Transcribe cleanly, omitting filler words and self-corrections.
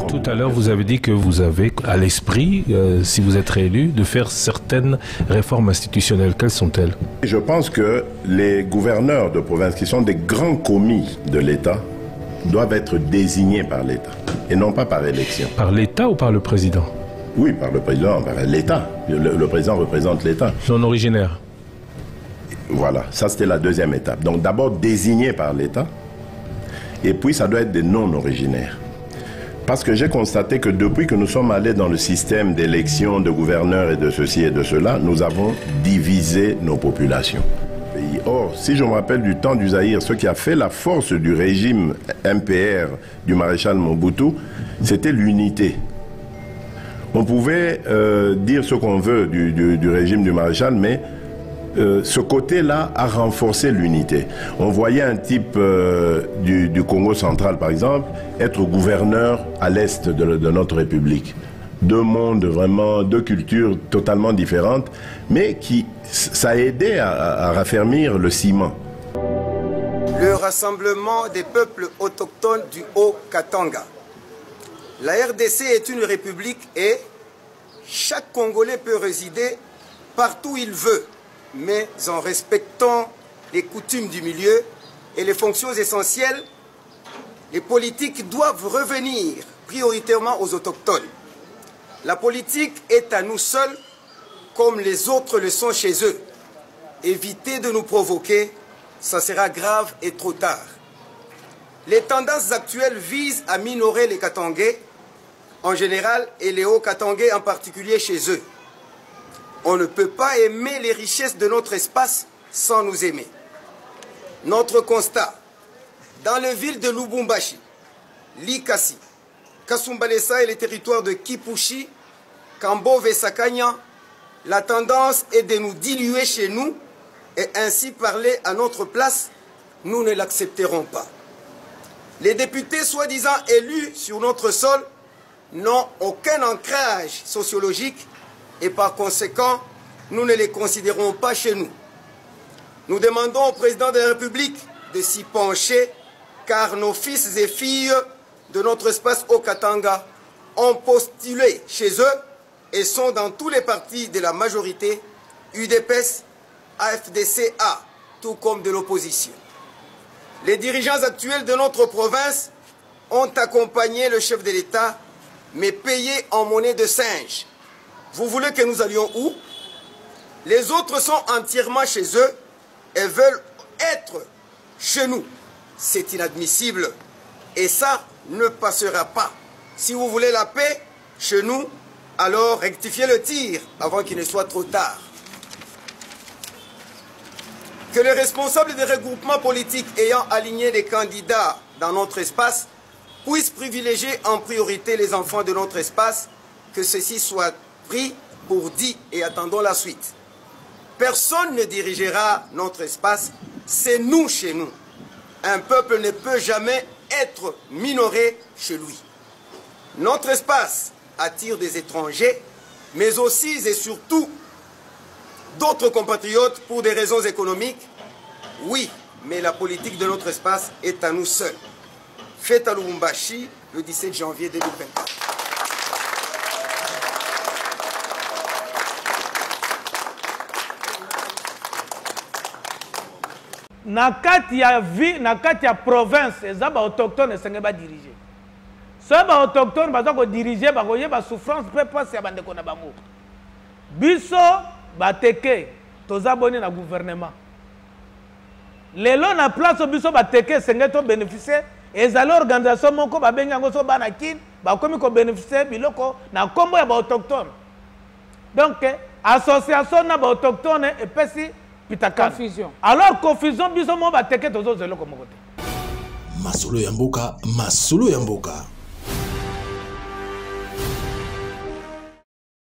Tout à l'heure, vous avez dit que vous avez à l'esprit, si vous êtes réélu, de faire certaines réformes institutionnelles. Quelles sont-elles? Je pense que les gouverneurs de province, qui sont des grands commis de l'État, doivent être désignés par l'État et non pas par élection. Par l'État ou par le président? Oui, par le président, par l'État. Le président représente l'État. Non originaire. Voilà, ça c'était la deuxième étape. Donc d'abord désigné par l'État, et puis ça doit être des non-originaires. Parce que j'ai constaté que depuis que nous sommes allés dans le système d'élection de gouverneurs et de ceci et de cela, nous avons divisé nos populations. Or, si je me rappelle du temps du Zaïre, ce qui a fait la force du régime MPR du maréchal Mobutu, c'était l'unité. On pouvait dire ce qu'on veut du régime du maréchal, mais ce côté-là a renforcé l'unité. On voyait un type du Congo central, par exemple, être gouverneur à l'est de notre République. Deux mondes vraiment, deux cultures totalement différentes, mais ça a aidé à raffermir le ciment. Le rassemblement des peuples autochtones du Haut-Katanga. La RDC est une république et chaque Congolais peut résider partout où il veut, mais en respectant les coutumes du milieu et les fonctions essentielles, les politiques doivent revenir prioritairement aux autochtones. La politique est à nous seuls, comme les autres le sont chez eux. Évitez de nous provoquer, ça sera grave et trop tard. Les tendances actuelles visent à minorer les Katangais en général et les Hauts-Katangais en particulier chez eux. On ne peut pas aimer les richesses de notre espace sans nous aimer. Notre constat, dans les villes de Lubumbashi, Likasi, Kasumbalesa et les territoires de Kipushi, Kambove et Sakanya, la tendance est de nous diluer chez nous et ainsi parler à notre place. Nous ne l'accepterons pas. Les députés soi-disant élus sur notre sol n'ont aucun ancrage sociologique et par conséquent, nous ne les considérons pas chez nous. Nous demandons au président de la République de s'y pencher car nos fils et filles de notre espace au Katanga ont postulé chez eux et sont dans tous les partis de la majorité, UDPS, AFDCA, tout comme de l'opposition. Les dirigeants actuels de notre province ont accompagné le chef de l'État, mais payé en monnaie de singe. Vous voulez que nous allions où? Les autres sont entièrement chez eux et veulent être chez nous. C'est inadmissible et ça ne passera pas. Si vous voulez la paix chez nous, alors rectifiez le tir avant qu'il ne soit trop tard. Que les responsables des regroupements politiques ayant aligné des candidats dans notre espace puissent privilégier en priorité les enfants de notre espace, que ceci soit pris pour dit et attendons la suite. Personne ne dirigera notre espace, c'est nous chez nous. Un peuple ne peut jamais être minoré chez lui. Notre espace attire des étrangers, mais aussi et surtout d'autres compatriotes pour des raisons économiques. Oui, mais la politique de notre espace est à nous seuls. Fête à Lubumbashi le 17 janvier 2024. Na kati ya vie, na kati ya province, eza ba autochtone esenge ba diriger. So ba autochtone baza ko diriger ba koye ba souffrance pe passe ya bandeko na bango. Biso ba teke toza boni na gouvernement. Lelo na place biso ba teke esenge to bénéficier ezali organisation moko ba benga ngo so bana kin ba komi ko bénéficier biloko na kombo ya ba autochtone. Donc association na ba autochtone epesi confusion. Alors confusion biso mo ba teke tozo zelo ko mokote. Masolo ya mboka, masolo ya mboka.